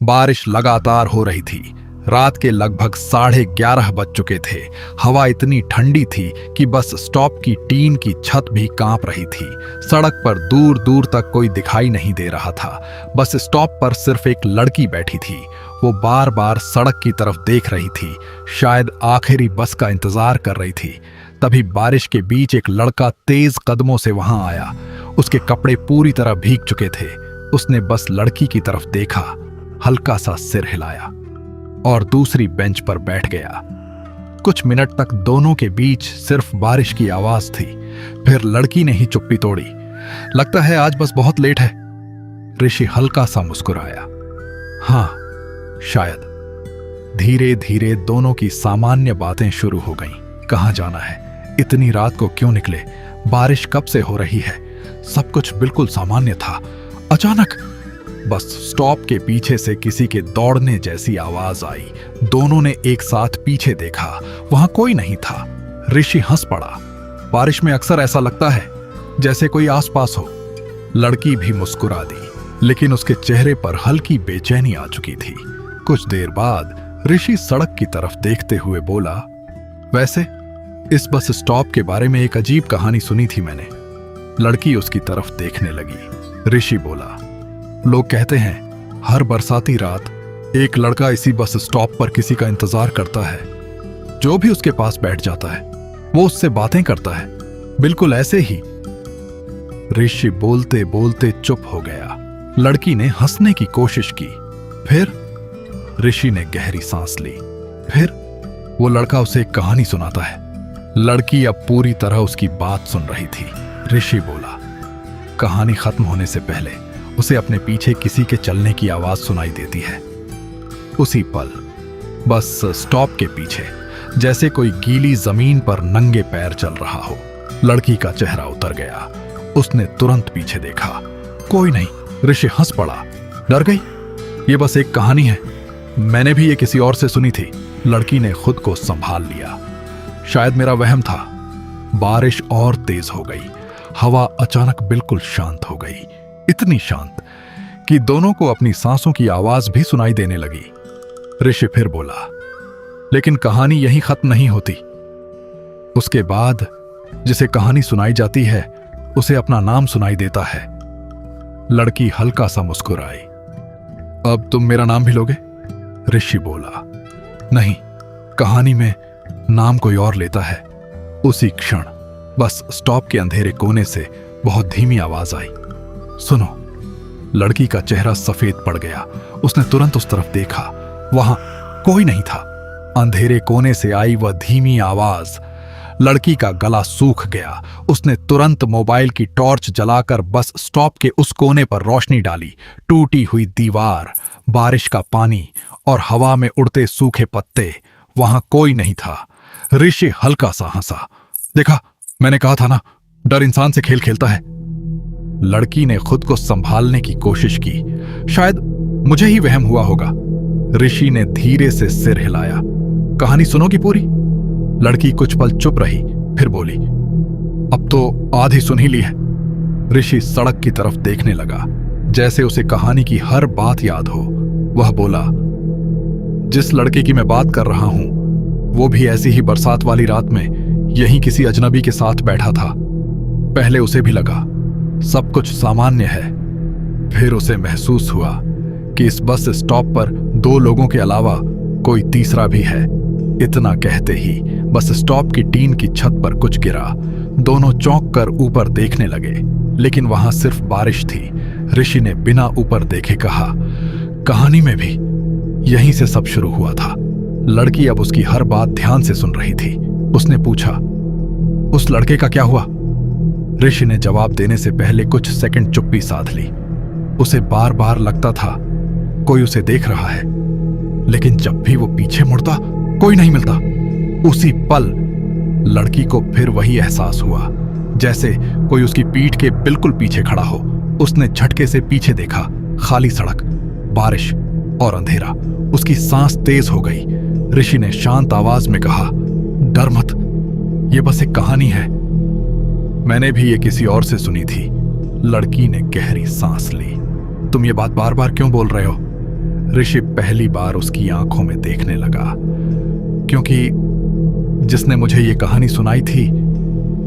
बारिश लगातार हो रही थी। रात के लगभग 11:30 बज चुके थे। हवा इतनी ठंडी थी कि बस स्टॉप की टीन की छत भी कांप रही थी। सड़क पर दूर दूर तक कोई दिखाई नहीं दे रहा था। बस स्टॉप पर सिर्फ एक लड़की बैठी थी। वो बार बार सड़क की तरफ देख रही थी, शायद आखिरी बस का इंतजार कर रही थी। तभी बारिश के बीच एक लड़का तेज कदमों से वहां आया। उसके कपड़े पूरी तरह भीग चुके थे। उसने बस लड़की की तरफ देखा, हल्का सा सिर हिलाया और दूसरी बेंच पर बैठ गया। कुछ मिनट तक दोनों के बीच सिर्फ बारिश की आवाज थी। फिर लड़की ने ही चुप्पी तोड़ी। लगता है आज बस बहुत लेट है। ऋषि हल्का सा मुस्कुराया। हाँ, शायद। धीरे धीरे दोनों की सामान्य बातें शुरू हो गईं। कहाँ जाना है? इतनी रात को क्यों निकले? बारिश कब से हो रही है? सब कुछ बिल्कुल सामान्य था। अचानक बस स्टॉप के पीछे से किसी के दौड़ने जैसी आवाज आई। दोनों ने एक साथ पीछे देखा। वहां कोई नहीं था। ऋषि हंस पड़ा। बारिश में अक्सर ऐसा लगता है जैसे कोई आसपास हो। लड़की भी मुस्कुरा दी, लेकिन उसके चेहरे पर हल्की बेचैनी आ चुकी थी। कुछ देर बाद ऋषि सड़क की तरफ देखते हुए बोला, वैसे इस बस स्टॉप के बारे में एक अजीब कहानी सुनी थी मैंने। लड़की उसकी तरफ देखने लगी। ऋषि बोला, लोग कहते हैं हर बरसाती रात एक लड़का इसी बस स्टॉप पर किसी का इंतजार करता है। जो भी उसके पास बैठ जाता है वो उससे बातें करता है, बिल्कुल ऐसे ही। ऋषि बोलते बोलते चुप हो गया। लड़की ने हंसने की कोशिश की। फिर ऋषि ने गहरी सांस ली। फिर वो लड़का उसे एक कहानी सुनाता है। लड़की अब पूरी तरह उसकी बात सुन रही थी। ऋषि बोला, कहानी खत्म होने से पहले उसे अपने पीछे किसी के चलने की आवाज सुनाई देती है। उसी पल बस स्टॉप के पीछे जैसे कोई गीली जमीन पर नंगे पैर चल रहा हो। लड़की का चेहरा उतर गया। उसने तुरंत पीछे देखा, कोई नहीं। ऋषि हंस पड़ा। डर गई? ये बस एक कहानी है, मैंने भी ये किसी और से सुनी थी। लड़की ने खुद को संभाल लिया। शायद मेरा वहम था। बारिश और तेज हो गई। हवा अचानक बिल्कुल शांत हो गई, इतनी शांत कि दोनों को अपनी सांसों की आवाज भी सुनाई देने लगी। ऋषि फिर बोला, लेकिन कहानी यहीं खत्म नहीं होती। उसके बाद जिसे कहानी सुनाई जाती है उसे अपना नाम सुनाई देता है। लड़की हल्का सा मुस्कुराई। अब तुम मेरा नाम भी लोगे? ऋषि बोला, नहीं, कहानी में नाम कोई और लेता है। उसी क्षण बस स्टॉप के अंधेरे कोने से बहुत धीमी आवाज आई, सुनो। लड़की का चेहरा सफेद पड़ गया। उसने तुरंत उस तरफ देखा। वहां कोई नहीं था। अंधेरे कोने से आई वह धीमी आवाज। लड़की का गला सूख गया। उसने तुरंत मोबाइल की टॉर्च जलाकर बस स्टॉप के उस कोने पर रोशनी डाली। टूटी हुई दीवार, बारिश का पानी और हवा में उड़ते सूखे पत्ते। वहां कोई नहीं था। ऋषि हल्का सा हंसा। देखा, मैंने कहा था ना, डर इंसान से खेल खेलता है। लड़की ने खुद को संभालने की कोशिश की। शायद मुझे ही वहम हुआ होगा। ऋषि ने धीरे से सिर हिलाया। कहानी सुनोगी पूरी? लड़की कुछ पल चुप रही, फिर बोली, अब तो आधी सुन ही ली है। ऋषि सड़क की तरफ देखने लगा, जैसे उसे कहानी की हर बात याद हो। वह बोला, जिस लड़के की मैं बात कर रहा हूं वो भी ऐसी ही बरसात वाली रात में यहीं किसी अजनबी के साथ बैठा था। पहले उसे भी लगा सब कुछ सामान्य है। फिर उसे महसूस हुआ कि इस बस स्टॉप पर 2 लोगों के अलावा कोई तीसरा भी है। इतना कहते ही बस स्टॉप की टीन की छत पर कुछ गिरा। दोनों चौंक कर ऊपर देखने लगे, लेकिन वहां सिर्फ बारिश थी। ऋषि ने बिना ऊपर देखे कहा, कहानी में भी यहीं से सब शुरू हुआ था। लड़की अब उसकी हर बात ध्यान से सुन रही थी। उसने पूछा, उस लड़के का क्या हुआ? ऋषि ने जवाब देने से पहले कुछ सेकंड चुप्पी साध ली। उसे बार बार लगता था कोई उसे देख रहा है, लेकिन जब भी वो पीछे मुड़ता कोई नहीं मिलता। उसी पल लड़की को फिर वही एहसास हुआ, जैसे कोई उसकी पीठ के बिल्कुल पीछे खड़ा हो। उसने झटके से पीछे देखा। खाली सड़क, बारिश और अंधेरा। उसकी सांस तेज हो गई। ऋषि ने शांत आवाज में कहा, डर मत, ये बस एक कहानी है। मैंने भी ये किसी और से सुनी थी। लड़की ने गहरी सांस ली। तुम ये बात बार बार क्यों बोल रहे हो? ऋषि पहली बार उसकी आंखों में देखने लगा, क्योंकि जिसने मुझे ये कहानी सुनाई थी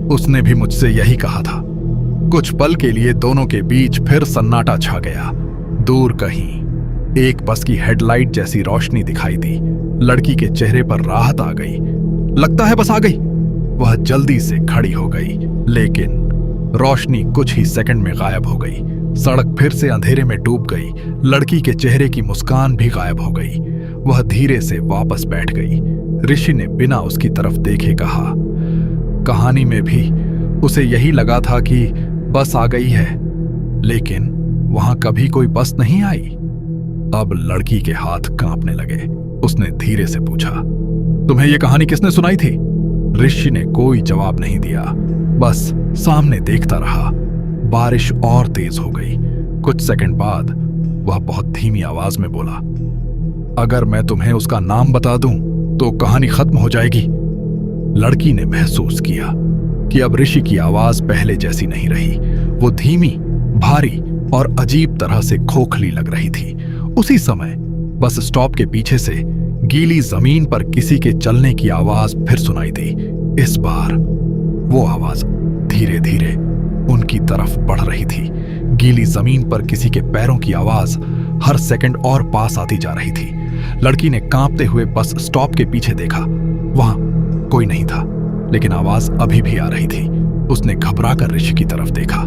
उसने भी मुझसे यही कहा था। कुछ पल के लिए दोनों के बीच फिर सन्नाटा छा गया। दूर कहीं एक बस की हेडलाइट जैसी रोशनी दिखाई दी। लड़की के चेहरे पर राहत आ गई। लगता है बस आ गई। वह जल्दी से खड़ी हो गई, लेकिन रोशनी कुछ ही सेकंड में गायब हो गई। सड़क फिर से अंधेरे में डूब गई। लड़की के चेहरे की मुस्कान भी गायब हो गई। वह धीरे से वापस बैठ गई। ऋषि ने बिना उसकी तरफ देखे कहा, कहानी में भी उसे यही लगा था कि बस आ गई है, लेकिन वहां कभी कोई बस नहीं आई। अब लड़की के हाथ कांपने लगे। उसने धीरे से पूछा, तुम्हें यह कहानी किसने सुनाई थी? ऋषि ने कोई जवाब नहीं दिया, बस सामने देखता रहा। बारिश और तेज हो गई। कुछ सेकंड बाद वह बहुत धीमी आवाज में बोला, अगर मैं तुम्हें उसका नाम बता दूं तो कहानी खत्म हो जाएगी। लड़की ने महसूस किया कि अब ऋषि की आवाज पहले जैसी नहीं रही। वो धीमी, भारी और अजीब तरह से खोखली लग रही थी। उसी समय बस स्टॉप के पीछे से गीली जमीन पर किसी के चलने की आवाज फिर सुनाई दी। इस बार वो आवाज धीरे धीरे उनकी तरफ बढ़ रही थी। गीली जमीन पर किसी के पैरों की आवाज हर सेकंड और पास आती जा रही थी। लड़की ने कांपते हुए बस स्टॉप के पीछे देखा। वहां कोई नहीं था, लेकिन आवाज अभी भी आ रही थी। उसने घबराकर ऋषि की तरफ देखा।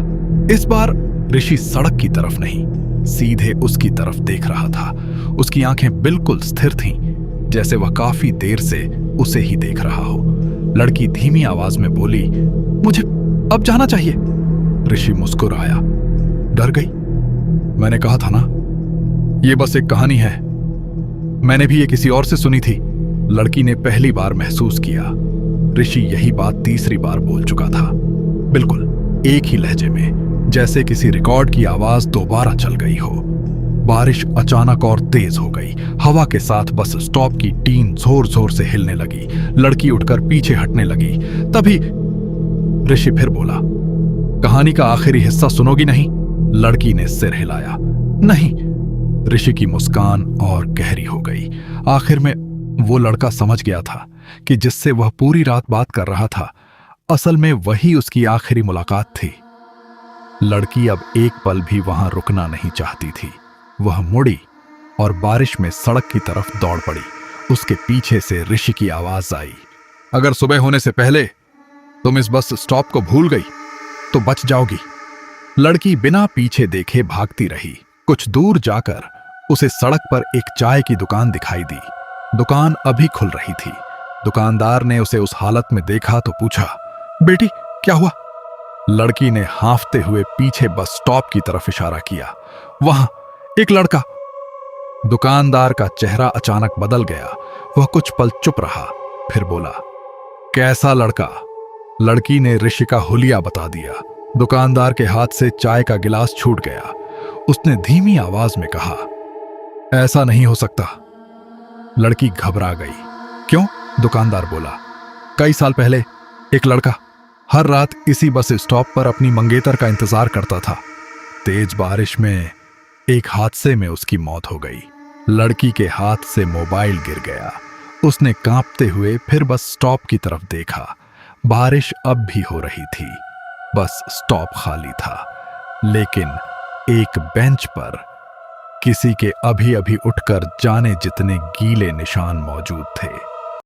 इस बार ऋषि सड़क की तरफ नहीं, सीधे उसकी तरफ देख रहा था। उसकी आंखें बिल्कुल स्थिर थीं, जैसे वह काफी देर से उसे ही देख रहा हो। लड़की धीमी आवाज में बोली, मुझे अब जाना चाहिए। ऋषि मुस्कुराया। डर गई? मैंने कहा था ना, ये बस एक कहानी है। मैंने भी ये किसी और से सुनी थी। लड़की ने पहली बार महसूस किया ऋषि यही बात तीसरी बार बोल चुका था, बिल्कुल एक ही लहजे में, जैसे किसी रिकॉर्ड की आवाज दोबारा चल गई हो। बारिश अचानक और तेज हो गई। हवा के साथ बस स्टॉप की टीन जोर जोर से हिलने लगी। लड़की उठकर पीछे हटने लगी। तभी ऋषि फिर बोला, कहानी का आखिरी हिस्सा सुनोगी नहीं? लड़की ने सिर हिलाया। नहीं। ऋषि की मुस्कान और गहरी हो गई। आखिर में वो लड़का समझ गया था कि जिससे वह पूरी रात बात कर रहा था, असल में वही उसकी आखिरी मुलाकात थी। लड़की अब एक पल भी वहां रुकना नहीं चाहती थी। वह मुड़ी और बारिश में सड़क की तरफ दौड़ पड़ी। उसके पीछे से ऋषि की आवाज आई, अगर सुबह होने से पहले तुम इस बस स्टॉप को भूल गई तो बच जाओगी। लड़की बिना पीछे देखे भागती रही। कुछ दूर जाकर उसे सड़क पर एक चाय की दुकान दिखाई दी। दुकान अभी खुल रही थी। दुकानदार ने उसे उस हालत में देखा तो पूछा, बेटी क्या हुआ? लड़की ने हांफते हुए पीछे बस स्टॉप की तरफ इशारा किया। वहां एक लड़का। दुकानदार का चेहरा अचानक बदल गया। वह कुछ पल चुप रहा, फिर बोला, कैसा लड़का? लड़की ने ऋषि का हुलिया बता दिया। दुकानदार के हाथ से चाय का गिलास छूट गया। उसने धीमी आवाज में कहा, ऐसा नहीं हो सकता। लड़की घबरा गई। क्यों? दुकानदार बोला, कई साल पहले एक लड़का हर रात इसी बस स्टॉप पर अपनी मंगेतर का इंतजार करता था। तेज बारिश में एक हादसे में उसकी मौत हो गई। लड़की के हाथ से मोबाइल गिर गया। उसने कांपते हुए फिर बस स्टॉप की तरफ देखा। बारिश अब भी हो रही थी। बस स्टॉप खाली था, लेकिन एक बेंच पर किसी के अभी अभी उठकर जाने जितने गीले निशान मौजूद थे।